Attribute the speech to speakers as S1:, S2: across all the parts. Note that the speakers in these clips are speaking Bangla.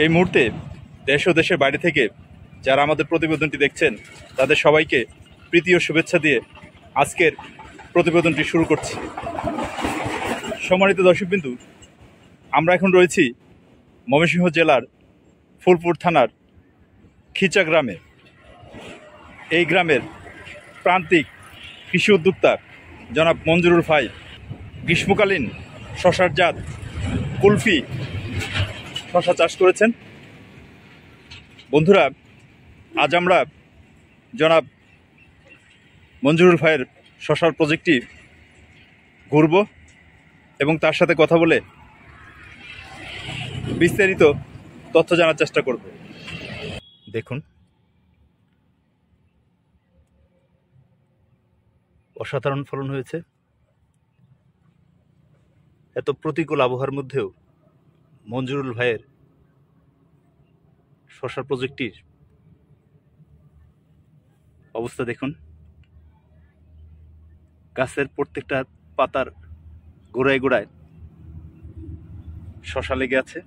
S1: এই মুহূর্তে দেশ ও দেশের বাইরে থেকে যারা আমাদের প্রতিবেদনটি দেখছেন তাদের সবাইকে প্রীতি ও শুভেচ্ছা দিয়ে আজকের প্রতিবেদনটি শুরু করছি। সম্মানিত দর্শকবিন্দু, আমরা এখন রয়েছি ময়মনসিংহ জেলার ফুলপুর থানার খিচা গ্রামে। এই গ্রামের প্রান্তিক কৃষি উদ্যোক্তা জনাব মঞ্জুরুল ভাই গ্রীষ্মকালীন শশার জাত কুলফি শশা চাষ করেছেন। বন্ধুরা, আজ আমরা জনাব মঞ্জুরুল ভাইয়ের শশার প্রজেক্টটি ঘুরব এবং তার সাথে কথা বলে বিস্তারিত তথ্য জানার চেষ্টা করব। দেখুন, অসাধারণ ফলন হয়েছে। এত প্রতিকূল আবহাওয়ার মধ্যেও মঞ্জুরুল ভাইয়ের শশার প্রজেক্টটির অবস্থা দেখুন। গাছের প্রত্যেকটা পাতার গোড়ায় গোড়ায় শশা লেগে আছে।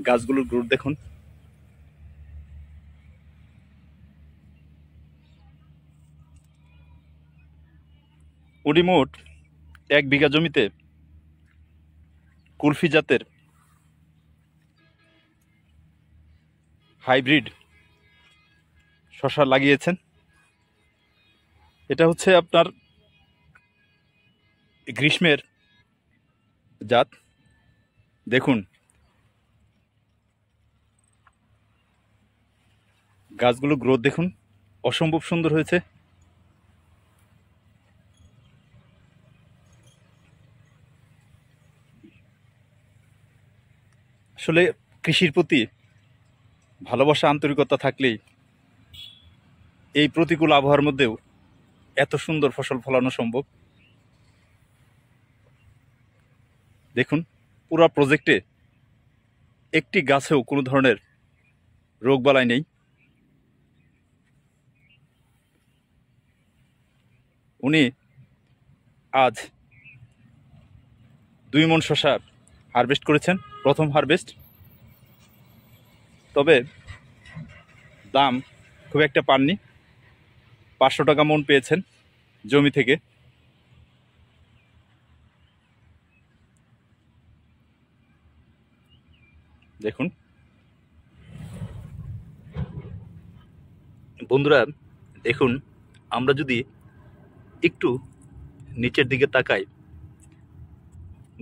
S1: গাছগুলোর গ্রোথ দেখুন। উনি মোট 1 বিঘা জমিতে কুলফি জাতের হাইব্রিড শশা লাগিয়েছেন। এটা হচ্ছে আপনার গ্রীষ্মের জাত। দেখুন, গাছগুলো গ্রোথ দেখুন, অসম্ভব সুন্দর হয়েছে। আসলে কৃষির প্রতি ভালোবাসা, আন্তরিকতা থাকলেই এই প্রতিকূল আবহাওয়ার মধ্যেও এত সুন্দর ফসল ফলানো সম্ভব। দেখুন, পুরো প্রজেক্টে একটি গাছেও কোনো ধরনের রোগবালাই নেই। উনি আজ 2 মণ শশা হারভেস্ট করেছেন, প্রথম হারভেস্ট। তবে দাম খুব একটা পাননি, 500 টাকা মণ পেয়েছেন জমি থেকে। দেখুন বন্ধুরা, দেখুন, আমরা যদি একটু নিচের দিকে তাকাই,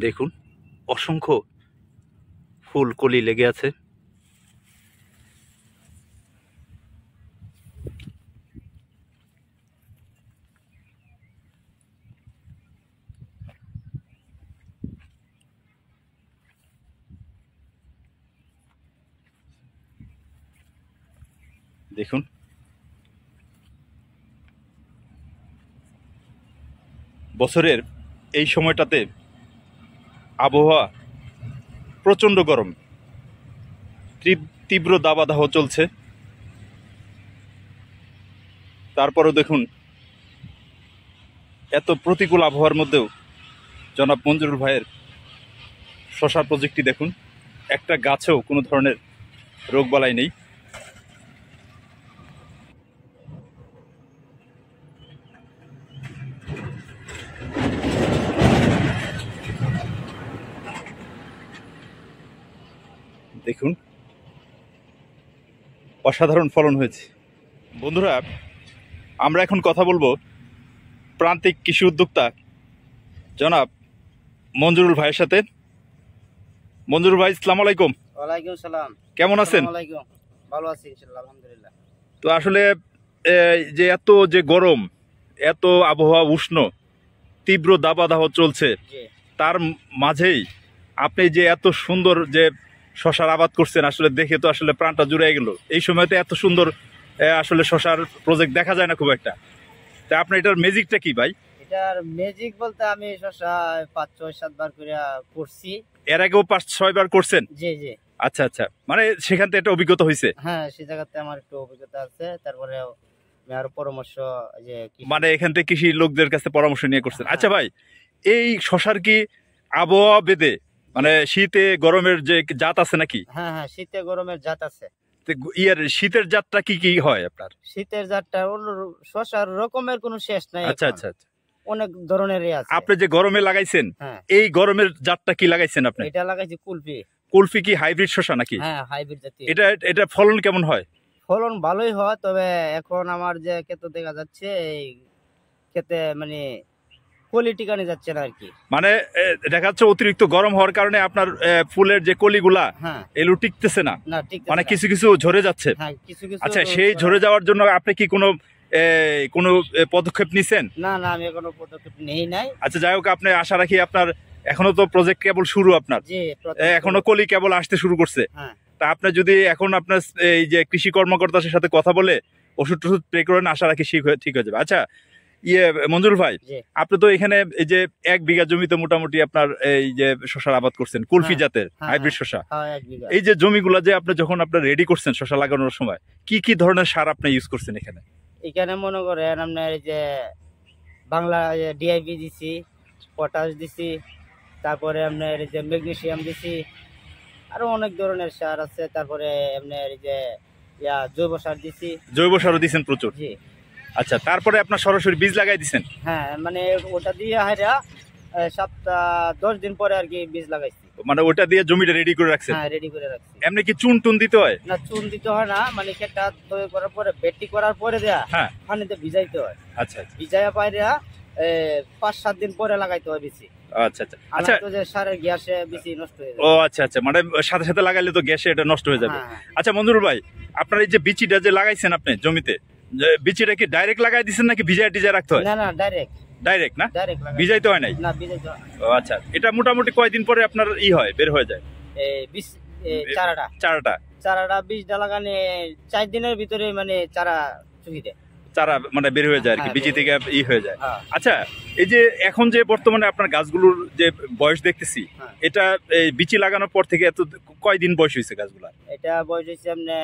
S1: দেখুন অসংখ্য ফুল কলি লেগে আছে। দেখুন, বছরের এই সময়টাতে আবহাওয়া প্রচণ্ড গরম, তীব্র দাবদাহ চলছে। তারপরেও দেখুন, এত প্রতিকূল আবহাওয়ার মধ্যেও জনাব মঞ্জুরুল ভাইয়ের শশার প্রজেক্টটি দেখুন, একটা গাছেও কোনো ধরনের রোগবালাই নেই। দেখুন, অসাধারণ ফলন হয়েছে। বন্ধুরা, আমরা এখন কথা বলবো প্রান্তিক কৃষি উদ্যোক্তা জনাব মঞ্জুরুল ভাইয়ের সাথে। মঞ্জুরুল ভাই, আসসালামু আলাইকুম।
S2: ওয়ালাইকুম সালাম।
S1: কেমন আছেন?
S2: ভালো আছি ইনশাআল্লাহ, আলহামদুলিল্লাহ।
S1: তো আসলে যে এত যে গরম, এত আবহাওয়া উষ্ণ, তীব্র দাবদাহ চলছে, তার মাঝেই আপনি যে এত সুন্দর যে শশার আবাদ করছেন, আসলে দেখে তো আসলে প্রাণটা জুড়ে গেল। এই সময়তে এত সুন্দর আসলে শশার প্রজেক্ট দেখা যায় না খুব একটা। তা আপনার এটার ম্যাজিকটা কি ভাই?
S2: এটার ম্যাজিক বলতে আমি শশা 5-6-7 বার করে করছি।
S1: এর আগেও 5-6 বার করছেন?
S2: জি জি।
S1: আচ্ছা আচ্ছা, মানে সেখান থেকে একটা অভিজ্ঞতা হয়েছে?
S2: হ্যাঁ, সেই জায়গাতে আমার একটু অভিজ্ঞতা আছে। তারপরে আমি আরো পরামর্শ, যে
S1: মানে এখান থেকে কৃষি লোকদের কাছে পরামর্শ নিয়ে করছেন। আচ্ছা ভাই, এই শশার কি আবহাওয়া বেদে মানে শীতে গরমের যে জাত আছে নাকি?
S2: হ্যাঁ হ্যাঁ, শীতে গরমের জাত আছে।
S1: তো ইয়ার শীতের জাতটা কি কি হয় আপনার?
S2: শীতের জাতটা শশার রকমের কোনো শেষ নাই।
S1: আচ্ছা
S2: এখন
S1: আচ্ছা আচ্ছা।
S2: অনেক ধরনেরই আছে।
S1: আপনি যে গরমে লাগাইছেন,
S2: হ্যাঁ,
S1: এই গরমের জাতটা কি লাগাইছেন আপনি?
S2: এটা লাগাইছি কুলফি।
S1: কুলফি কি হাইব্রিড শসা নাকি?
S2: হ্যাঁ, হাইব্রিড জাতীয়।
S1: এটা এটা ফলন কেমন হয়?
S2: ফলন ভালোই হয়, তবে এখন আমার যে ক্ষেত দেখা যাচ্ছে এই ক্ষেতে মানে কলি টিকানি যাচ্ছে না আর কি।
S1: মানে দেখা যাচ্ছে অতিরিক্ত গরম হওয়ার কারণে আপনার ফুলের যে কলিগুলা
S2: হ্যাঁ,
S1: এগুলো টিকতেছে না,
S2: না ঠিক
S1: মানে কিছু কিছু ঝরে যাচ্ছে।
S2: হ্যাঁ, কিছু কিছু।
S1: আচ্ছা, সেই ঝরে যাওয়ার জন্য আপনি কি কোনো পদক্ষেপ নিছেন?
S2: না না, আমি এখনো পদক্ষেপ নেই নাই।
S1: আচ্ছা, যাই হোক, আপনি আশা রাখি আপনার এখনো তো প্রজেক্ট কেবল শুরু, আপনার
S2: জি,
S1: এখনো কলি কেবল আসতে শুরু করছে।
S2: হ্যাঁ,
S1: তা আপনি যদি এখন আপনার এই যে কৃষি কর্মকর্তার সাথে কথা বলে ওষুধ টষুধ স্প্রে করেন, আশা রাখি ঠিক হয়ে যাবে। আচ্ছা, মঞ্জুর ভাই,
S2: জি।
S1: আপনি তো এখানে এই যে 1 বিঘা জমিতে মোটামুটি আপনার এই যে শশার আবাদ করছেন, কুলফি
S2: হ্যাঁ,
S1: জাতের
S2: হ্যাঁ,
S1: হাইব্রিড শশা।
S2: হ্যাঁ, 1 বিঘা।
S1: এই যে জমিগুলা যে আপনি যখন আপনার রেডি করছেন শশা লাগানোর সময়, কি কি ধরনের সার আপনি ইউজ করছেন এখানে?
S2: এখানে মনে করেন আপনার এই যে বাংলা ডিআইপি দিছি, পটাশ দিছি, তারপরে আপনার এই যে ম্যাগনেসিয়াম দিছি, আরো অনেক ধরনের সার আছে। তারপরে আপনার এই যে জৈব সার দিছি।
S1: জৈব সারও দিচ্ছেন প্রচুর?
S2: জি।
S1: আচ্ছা, তারপরে আপনার সরাসরি বীজ লাগাই দিচ্ছেন?
S2: হ্যাঁ, মানে ওটা দিয়ে হাইরা সপ্তাহ 10 দিন পরে আর কি বীজ লাগাইছি।
S1: মানে ওটা দিয়ে জমিটা রেডি করে রাখছেন?
S2: হ্যাঁ, রেডি করে রাখছি।
S1: এমনি কি চুন টুন দিতে হয়?
S2: না, চুন দিতে হয় না, মানে ক্ষেতটা তৈরি করার পরে বেটি করার পরে দেয়া
S1: হ্যাঁ,
S2: পানিতে ভিজাইতে হয়।
S1: আচ্ছা আচ্ছা
S2: ভিজাইয়া পাইরা 5-7 দিন পরে লাগাইতে হয় বেশি।
S1: আচ্ছা আচ্ছা আচ্ছা।
S2: তো যে সারের গ্যাসে বেশি নষ্ট হয়ে যায়।
S1: ও আচ্ছা আচ্ছা, মানে সাথে সাথে লাগাইলে তো গ্যাসে এটা নষ্ট হয়ে যাবে।
S2: হ্যাঁ, হ্যাঁ।
S1: আচ্ছা মঞ্জুর ভাই, আপনার এই যে বিচিটা যে লাগাইছেন আপনি জমিতে, যে বিচিটা কি ডাইরেক্ট লাগাই দিচ্ছেন নাকি ভিজায় টিজায় রাখতে হয়?
S2: না না, ডাইরেক্ট
S1: ডাইরেক্ট না,
S2: লাগাই।
S1: ভিজাইতে হয় নাই?
S2: না, ভিজাইতে হয় না।
S1: ও আচ্ছা, এটা মোটামুটি কয়দিন পরে আপনার হয়, বের হয়ে যায়
S2: বীজ চারাটা
S1: চারাটা?
S2: চারাটা বীজটা লাগানে 4 দিনের ভিতরে মানে চারা চুকি দেয়।
S1: চারা মানে বের হয়ে যায় আর কি,
S2: হ্যাঁ,
S1: বিচি
S2: বের
S1: থেকে হয়ে যায়।
S2: হ্যাঁ।
S1: আচ্ছা, এই যে এখন যে বর্তমানে আপনার গাছগুলোর যে বয়স দেখতেছি,
S2: হ্যাঁ।
S1: এটা এই বিচি লাগানোর পর থেকে এত কয়দিন বয়স হয়েছে গাছগুলা?
S2: এটা বয়স হচ্ছে আপনার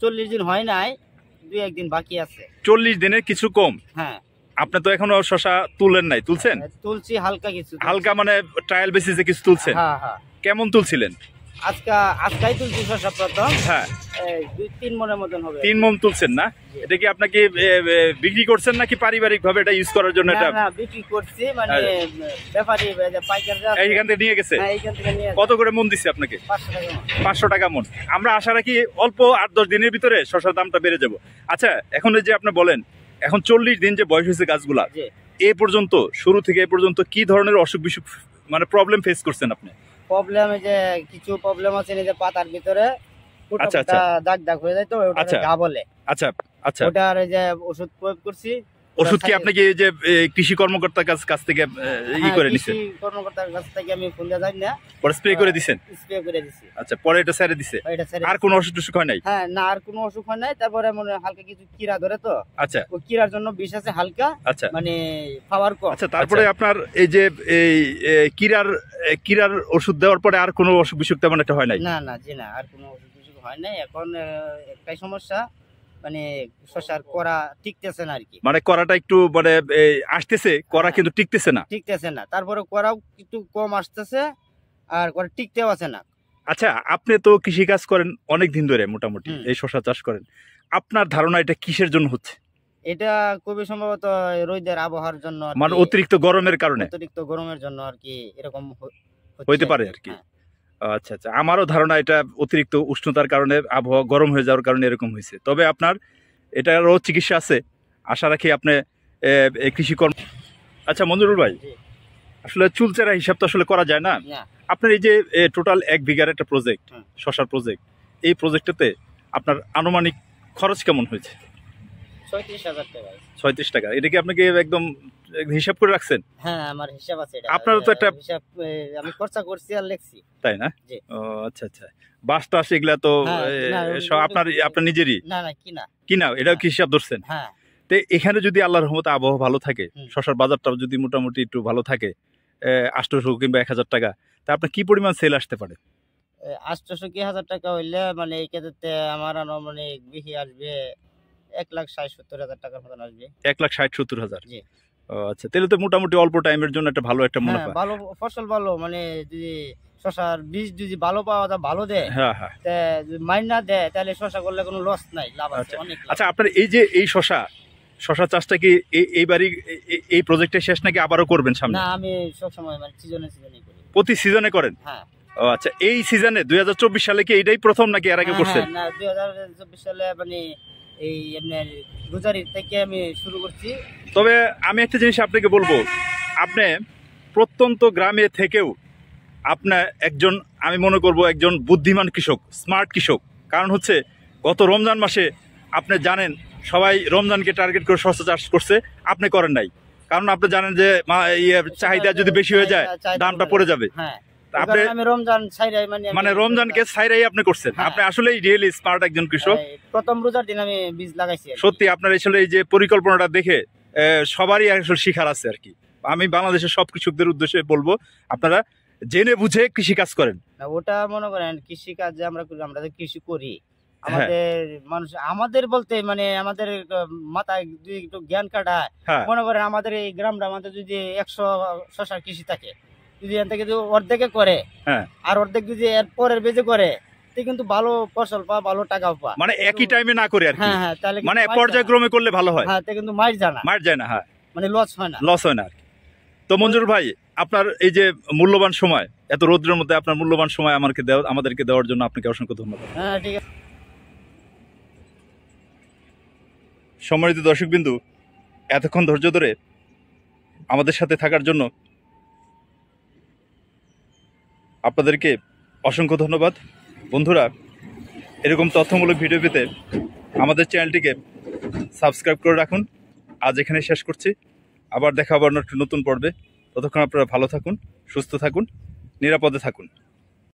S2: 40 দিন হয় নাই, 2-1 দিন বাকি আছে।
S1: 40 দিনের কিছু কম?
S2: হ্যাঁ।
S1: আপনি তো এখনো শশা তুলেন নাই, তুলছেন?
S2: তুলছি হালকা কিছু।
S1: হালকা মানে ট্রায়াল বেসিসে কিছু তুলছেন?
S2: হ্যাঁ হ্যাঁ।
S1: কেমন তুলছিলেন?
S2: আজকাই তুলছি শসা প্রথম।
S1: হ্যাঁ,
S2: 2-3 মনের মতন হবে।
S1: 3 মণ তুলছেন না?
S2: জি।
S1: এটা কি আপনাকে বিক্রি করছেন নাকি পারিবারিক ভাবে এটা ইউজ করার জন্য?
S2: না
S1: এটা
S2: না, বিক্রি করছি, মানে ব্যাপারী যে পাইকাররা
S1: এইখান থেকে নিয়ে গেছে?
S2: হ্যাঁ, এইখান থেকে নিয়ে
S1: কত করে মন দিচ্ছে আপনাকে?
S2: 500 টাকা মণ।
S1: 500 টাকা মন। আমরা আশা রাখি অল্প 8-10 দিনের ভিতরে শসার দামটা বেড়ে যাব। আচ্ছা, এখন এই যে আপনি বলেন এখন 40 দিন যে বয়স হয়েছে গাছগুলা,
S2: জি।
S1: এ পর্যন্ত শুরু থেকে এ পর্যন্ত কি ধরনের অসুখ বিসুখ মানে প্রবলেম ফেস করছেন আপনি?
S2: প্রবলেম যে কিছু প্রবলেম আছে, এই যে পাতার ভিতরে ফুটা
S1: আচ্ছা,
S2: ফুটা
S1: আচ্ছা।
S2: দাগ দাগ হয়ে যায়, তো ওটা
S1: আচ্ছা।
S2: ঘা বলে।
S1: আচ্ছা আচ্ছা,
S2: ওটার এই যে ওষুধ প্রয়োগ করছি।
S1: ওষুধ কি আপনি কি এই যে কৃষি কর্মকর্তার কাছ থেকে ই করে নিছেন?
S2: কৃষি কর্মকর্তার কাছ থেকে আমি ফোন দিয়ে যাই না,
S1: পরে স্প্রে করে দিছেন?
S2: স্প্রে করে দিছি।
S1: আচ্ছা, পরে এটা ছেড়ে দিছে?
S2: এটা ছেড়ে
S1: আর
S2: দিছি।
S1: কোনো অসুখ টসুখ হয় নাই?
S2: হ্যাঁ, না, আর কোনো অসুখ হয় নাই। তারপরে মনে হয় হালকা কিছু কীড়া ধরে, তো
S1: আচ্ছা
S2: ওই কীড়ার জন্য বিষ আছে হালকা,
S1: আচ্ছা
S2: মানে খাওয়ার কম।
S1: আচ্ছা, তারপরে আপনার এই যে এই কিরার ওষুধ দেওয়ার পরে আর কোনো অসুখ বিসুখ তেমন একটা হয় নাই?
S2: না না, জি না, আর কোনো অসুখ বিসুখ হয় নাই। এখন একটাই সমস্যা, মানে শসার করা টিকতেছে না আর কি।
S1: মানে করাটা একটু মানে আসতেছে, করা
S2: হ্যাঁ।
S1: কিন্তু টিকতেছে না।
S2: টিকতেছে না, তারপরে করাও একটু কম আসতেছে, আর করা টিকতেও আছে না।
S1: আচ্ছা, আপনি তো কৃষি কাজ করেন অনেক দিন ধরে, মোটামুটি
S2: হুম।
S1: এই শসা চাষ করেন, আপনার ধারণা এটা কিসের জন্য হচ্ছে?
S2: এটা খুবই সম্ভবত রোদের আবহাওয়ার জন্য আর
S1: মানে
S2: কি,
S1: অতিরিক্ত গরমের কারণে
S2: অতিরিক্ত গরমের জন্য আর কি এরকম হচ্ছে
S1: হইতে পারে আর কি।
S2: হ্যাঁ।
S1: আচ্ছা আচ্ছা, আমারও ধারণা এটা অতিরিক্ত উষ্ণতার কারণে, আবহাওয়া গরম হয়ে যাওয়ার কারণে এরকম হয়েছে। তবে আপনার এটারও চিকিৎসা আছে, আশা রাখি আপনি এই কৃষি কর্ম। আচ্ছা মঞ্জুরুল ভাই,
S2: জি।
S1: আসলে চুলচেরা হিসাব তো আসলে করা যায় না।
S2: না।
S1: আপনার এই যে টোটাল 1 বিঘার একটা প্রজেক্ট,
S2: হুম।
S1: শশার প্রজেক্ট, এই প্রজেক্টটাতে আপনার আনুমানিক খরচ কেমন হয়েছে?
S2: 36,000 টাকা।
S1: 36 টাকা। এটা কি আপনাকে একদম হিসাব করে রাখছেন?
S2: হ্যাঁ, আমার হিসাব আছে এটা।
S1: আপনারও তো একটা
S2: হিসাব আমি খরচা করছি আর লিখছি।
S1: তাই না?
S2: জি।
S1: ও আচ্ছা আচ্ছা, বাস টাস এগুলা তো
S2: হ্যাঁ, না,
S1: সব আপনার নিজেরই
S2: না না, কিনা।
S1: কিনা? এটাও কি হিসাব ধরছেন?
S2: হ্যাঁ।
S1: তো এখানে যদি আল্লাহর রহমতে আবহাওয়া ভালো থাকে,
S2: হুম।
S1: শশার বাজারটাও যদি মোটামুটি একটু ভালো থাকে, 800 কিংবা 1000 টাকা, তা আপনার কি পরিমাণ সেল আসতে পারে?
S2: 800 কি 1000 টাকা হইলে মানে এই ক্ষেত্রে আমার আনুমানিক বিহি আসবে 1,60,70,000 টাকার মতন আসবে।
S1: 1,60,70,000।
S2: জি।
S1: ও আচ্ছা, তাহলে তো মোটামুটি অল্প টাইমের জন্য একটা ভালো একটা
S2: হ্যাঁ
S1: মুনাফা।
S2: ভালো ফসল ভালো, মানে যদি শশার বীজ যদি ভালো পাওয়া যায়, ভালো দেয়,
S1: হ্যাঁ হ্যাঁ।
S2: তা যদি মাইন না দেয় তাহলে শশা করলে কোনো লস নাই, লাভ আছে,
S1: আচ্ছা
S2: অনেক লাভ।
S1: আচ্ছা, আপনার এই যে এই শশা চাষটা কি এইবারই এই প্রজেক্টে শেষ নাকি আবারও করবেন সামনে?
S2: না, আমি সবসময় মানে সিজনে করি।
S1: প্রতি সিজনে করেন?
S2: হ্যাঁ।
S1: ও আচ্ছা, এই সিজনে 2024 সালে কি এইটাই প্রথম নাকি এর আগে করছেন?
S2: না 2024 সালে মানে এই আপনার রোজারি থেকে আমি শুরু করছি।
S1: তবে আমি একটা জিনিস আপনাকে বলবো, আপনি প্রত্যন্ত গ্রামে থেকেও আপনার একজন, আমি মনে করব একজন বুদ্ধিমান কৃষক, স্মার্ট কৃষক। কারণ হচ্ছে গত রমজান মাসে আপনি জানেন সবাই রমজানকে টার্গেট করে শস্য চাষ করছে, আপনি করেন নাই। কারণ আপনি জানেন যে চাহিদা যদি বেশি হয়ে যায় দামটা পড়ে যাবে।
S2: হ্যাঁ,
S1: আপনি
S2: আমি রমজান ছাইরাই
S1: মানে রমজানকে ছাইরাই আপনি করছেন। আপনি আসলেই রিয়েলি স্মার্ট একজন কৃষক।
S2: প্রথম রোজার দিন আমি বীজ লাগাইছি।
S1: সত্যি আপনার আসলে এই যে পরিকল্পনাটা দেখে সবারই আসলে শিখার আছে আর কি। আমি বাংলাদেশের সব কৃষকদের উদ্দেশ্যে বলবো, আপনারা জেনে বুঝে কৃষি কাজ করেন।
S2: ওটা মনে করেন কৃষি কাজ যে আমরা করি, আমরা যে কৃষি করি, আমাদের মানুষ, আমাদের বলতে মানে আমাদের মাথায় যদি একটু জ্ঞান কাটায়, মনে করেন আমাদের এই গ্রামটা, আমাদের যদি 100 শশার কৃষি থাকে, যদি এখান থেকে অর্ধেকে করে আর অর্ধেক যদি এর পরের বেজে করে, কিন্তু ভালো ফসল পা, ভালো টাকা পা,
S1: মানে একই টাইমে না করে আর কি।
S2: হ্যাঁ, তাহলে
S1: মানে পর্যায়ক্রমে করলে ভালো হয়।
S2: হ্যাঁ, কিন্তু মার যায় না। হ্যাঁ, মানে লস হয় না
S1: আর কি। তো মঞ্জুর ভাই, আপনার এই যে মূল্যবান সময়, এত রোদ্রের মধ্যে আপনার মূল্যবান সময় আমাদেরকে দেওয়ার জন্য আপনাকে অসংখ্য ধন্যবাদ।
S2: হ্যাঁ, ঠিক আছে।
S1: সম্মানিত দর্শকবিন্দু, এতক্ষণ ধৈর্য ধরে আমাদের সাথে থাকার জন্য আপনাদেরকে অসংখ্য ধন্যবাদ। বন্ধুরা, এরকম তথ্যমূলক ভিডিও পেতে আমাদের চ্যানেলটিকে সাবস্ক্রাইব করে রাখুন। আজ এখানে শেষ করছি, আবার দেখা হবে নতুন পর্বে। ততক্ষণ আপনারা ভালো থাকুন, সুস্থ থাকুন, নিরাপদে থাকুন।